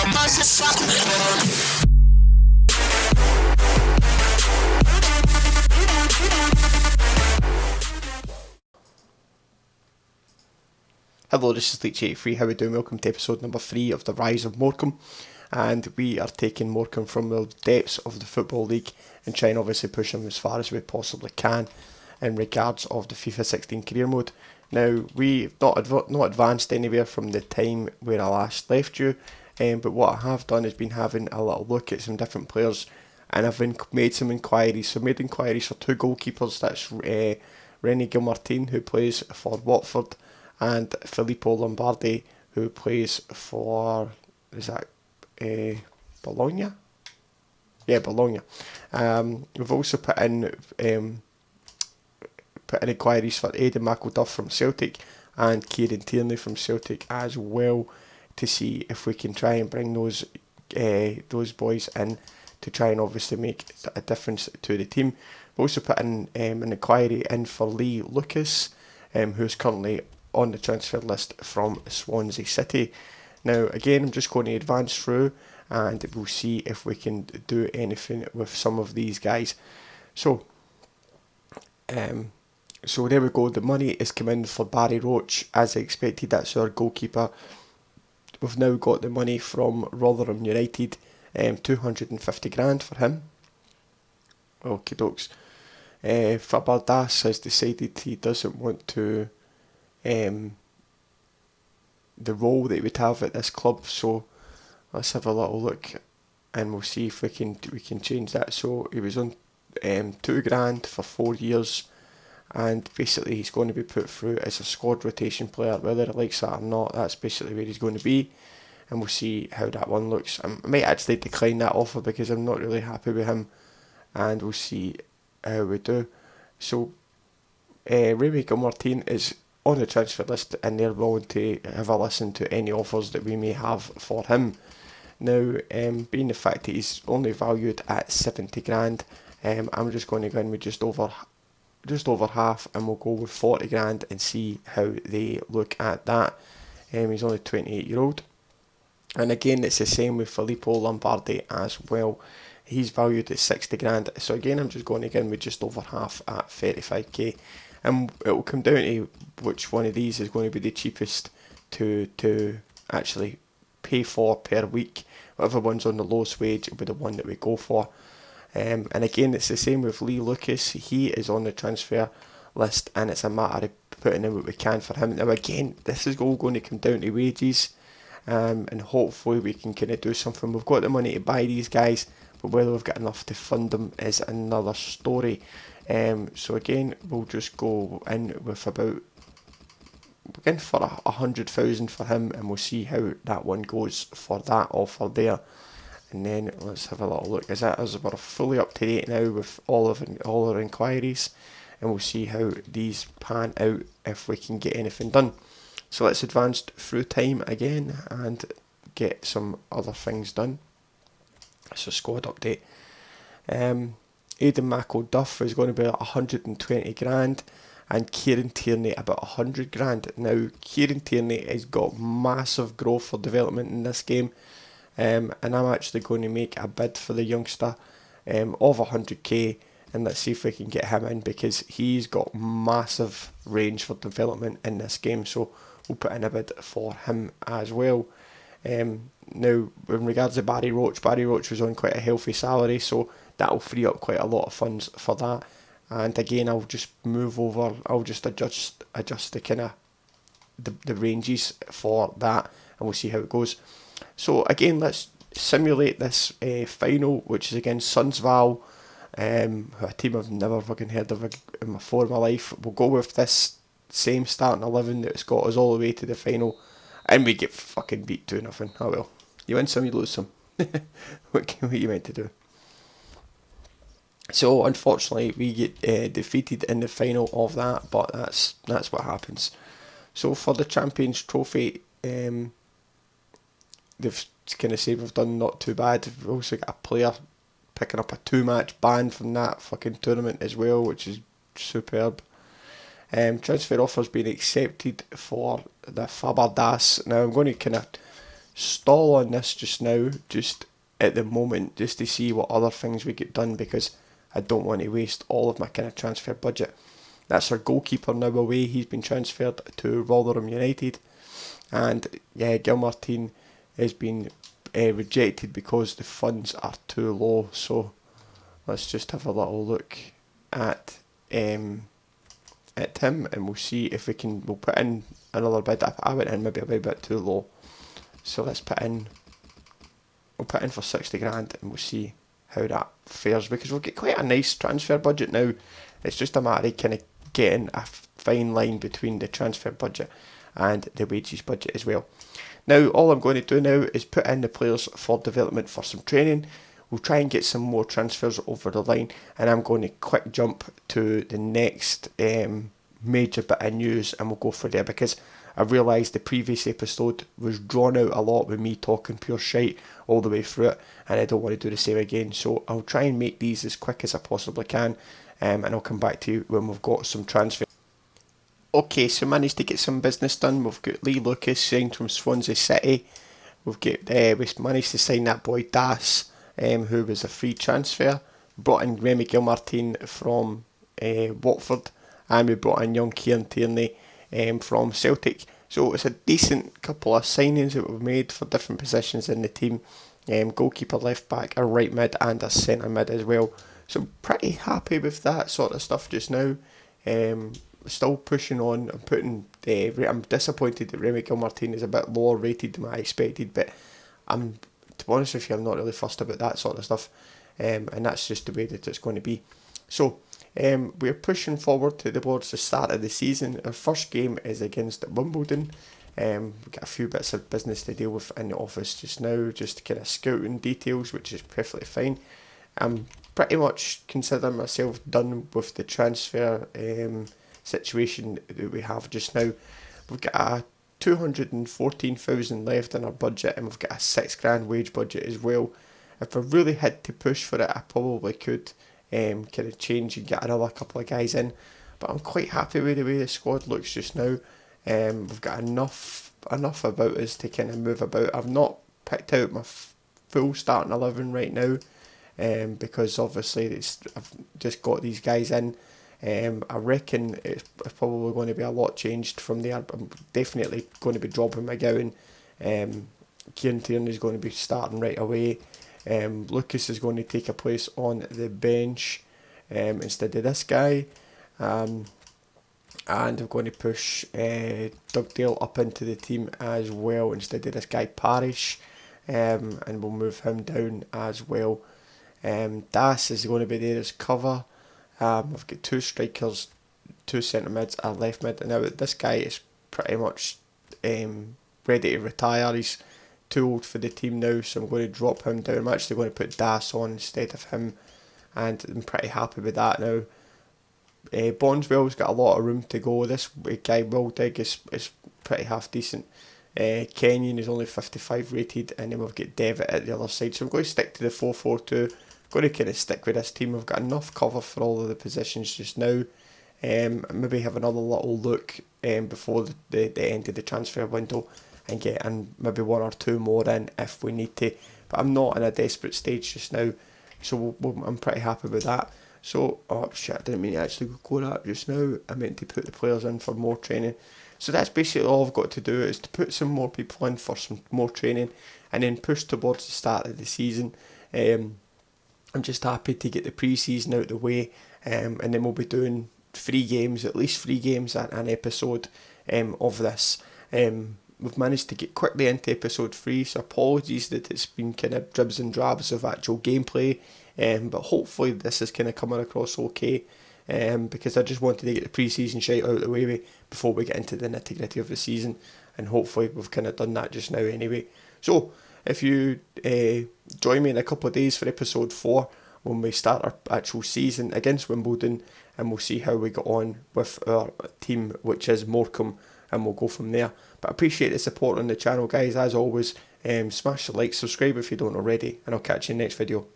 Hello, this is Leech83. How are we doing? Welcome to episode number 3 of the Rise of Morecambe. And we are taking Morecambe from the depths of the Football League and trying obviously push them as far as we possibly can in regards of the FIFA 16 career mode. Now, we've not advanced anywhere from the time where I last left you, but what I have done is been having a little look at some different players, and I've made some inquiries. So I made inquiries for 2 goalkeepers. That's René Gilmartin, who plays for Watford, and Filippo Lombardi, who plays for, is that Bologna? Yeah, Bologna. We've also put in inquiries for Aidan McElduff from Celtic and Kieran Tierney from Celtic as well, to see if we can try and bring those boys in to try and obviously make a difference to the team. We've also put in an inquiry in for Lee Lucas, who's currently on the transfer list from Swansea City. Now again, I'm just going to advance through and we'll see if we can do anything with some of these guys. So there we go. The money is come in for Barry Roach as expected. That's our goalkeeper. We've now got the money from Rotherham United, 250 grand for him. Okie dokes. Fabardas has decided he doesn't want to the role that he would have at this club, so let's have a little look and we'll see if we can change that. So he was on 2 grand for 4 years, and basically he's going to be put through as a squad rotation player, whether he likes that or not. That's basically where he's going to be, and we'll see how that one looks. I might actually decline that offer because I'm not really happy with him, and we'll see how we do. So Remy Gilmartin is on the transfer list, and they're willing to have a listen to any offers that we may have for him. Now, being the fact that he's only valued at 70 grand, I'm just going to go in with just over half, and we'll go with 40 grand and see how they look at that. He's only 28-year-old, and again it's the same with Filippo Lombardi as well. He's valued at 60 grand, so again I'm just going to go in with just over half at 35k. And it will come down to which one of these is going to be the cheapest to actually pay for per week. Whatever one's on the lowest wage will be the one that we go for. And again, it's the same with Lee Lucas. He is on the transfer list, and it's a matter of putting in what we can for him. Now again, this is all going to come down to wages, and hopefully we can kind of do something. We've got the money to buy these guys, but whether we've got enough to fund them is another story. So again, we'll just go in with about, we're in for 100,000 for him, and we'll see how that one goes for that offer there. And then let's have a little look. As we're fully up to date now with all our inquiries, and we'll see how these pan out if we can get anything done. So let's advance through time again and get some other things done. So squad update. Aidan McElduff is going to be at 120 grand, and Kieran Tierney about 100 grand. Now, Kieran Tierney has got massive growth for development in this game, and I'm actually going to make a bid for the youngster of 100k, and let's see if we can get him in, because he's got massive range for development in this game, so we'll put in a bid for him as well. Now, in regards to Barry Roach was on quite a healthy salary, so that will free up quite a lot of funds for that. And again, I'll just adjust the kind of the ranges for that, and we'll see how it goes. So again, let's simulate this final, which is against Sundsvall, a team I've never fucking heard of before in my life. We'll go with this same starting 11 that's got us all the way to the final, and we get fucking beat 2-0. Oh well, you win some, you lose some. what are you meant to do? So unfortunately, we get defeated in the final of that, but that's what happens. So for the Champions Trophy, they've kind of said we've done not too bad. We've also got a player picking up a 2-match ban from that fucking tournament as well, which is superb. Transfer offers being accepted for the Fabardas. Now I'm going to kind of stall on this just now, just at the moment, just to see what other things we get done, because I don't want to waste all of my kind of transfer budget. That's our goalkeeper now away. He's been transferred to Rotherham United, and yeah, Gilmartin has been rejected because the funds are too low. So let's just have a little look at him, and we'll see if we can. We'll put in another bid. I went in maybe a wee bit too low, so let's put in. We'll put in for 60 grand, and we'll see how that fares, because we'll get quite a nice transfer budget now. It's just a matter of kind of getting a fine line between the transfer budget and the wages budget as well. Now, all I'm going to do now is put in the players for development for some training. We'll try and get some more transfers over the line, and I'm going to quick jump to the next major bit of news, and we'll go for there, because I realised the previous episode was drawn out a lot with me talking pure shite all the way through it, and I don't want to do the same again. So I'll try and make these as quick as I possibly can, and I'll come back to you when we've got some transfer. Okay, so managed to get some business done. We've got Lee Lucas signed from Swansea City. We managed to sign that boy Das, who was a free transfer. Brought in Remy Gilmartin from Watford, and we brought in young Kieran Tierney from Celtic. So it's a decent couple of signings that we've made for different positions in the team. Goalkeeper, left back, a right mid, and a centre mid as well. So I'm pretty happy with that sort of stuff just now. Still pushing on. I'm disappointed that Remy Gilmartin is a bit lower rated than I expected, but to be honest with you, I'm not really fussed about that sort of stuff, and that's just the way that it's going to be. So we're pushing forward towards the start of the season. Our first game is against Wimbledon. We've got a few bits of business to deal with in the office just now, just kind of scouting details, which is perfectly fine. I'm pretty much considering myself done with the transfer situation that we have just now. We've got a 214,000 left in our budget, and we've got a 6 grand wage budget as well. If I really had to push for it, I probably could kind of change and get another couple of guys in, but I'm quite happy with the way the squad looks just now. We've got enough about us to kind of move about. I've not picked out my full starting 11 right now, because obviously I've just got these guys in. I reckon it's probably going to be a lot changed from there. I'm definitely going to be dropping McGowan. Kieran Tierney is going to be starting right away. Lucas is going to take a place on the bench instead of this guy. And I'm going to push Dugdale up into the team as well instead of this guy Parrish. And we'll move him down as well. Das is going to be there as cover. I've got 2 strikers, 2 centre mids, a left mid. And now this guy is pretty much ready to retire. He's too old for the team now, so I'm going to drop him down. I'm actually going to put Das on instead of him, and I'm pretty happy with that now. Bondswell's got a lot of room to go. This guy Wildig is pretty half decent. Kenyon is only 55 rated, and then we've got Devitt at the other side. So I'm going to stick to the 4-4-2. Going to kind of stick with this team. We've got enough cover for all of the positions just now. Maybe have another little look before the end of the transfer window, and get in maybe 1 or 2 more in if we need to. But I'm not in a desperate stage just now, so I'm pretty happy with that. So, oh shit, I didn't mean to actually go that just now. I meant to put the players in for more training. So that's basically all I've got to do, is to put some more people in for some more training, and then push towards the start of the season. I'm just happy to get the pre-season out of the way, and then we'll be doing 3 games, at least 3 games an episode of this. We've managed to get quickly into episode 3, so apologies that it's been kind of dribs and drabs of actual gameplay, but hopefully this is kind of coming across okay, because I just wanted to get the pre-season shite out of the way before we get into the nitty-gritty of the season, and hopefully we've kind of done that just now anyway. So if you join me in a couple of days for episode 4, when we start our actual season against Wimbledon, and we'll see how we got on with our team, which is Morecambe, and we'll go from there. But I appreciate the support on the channel, guys. As always, smash the like, subscribe if you don't already, and I'll catch you in the next video.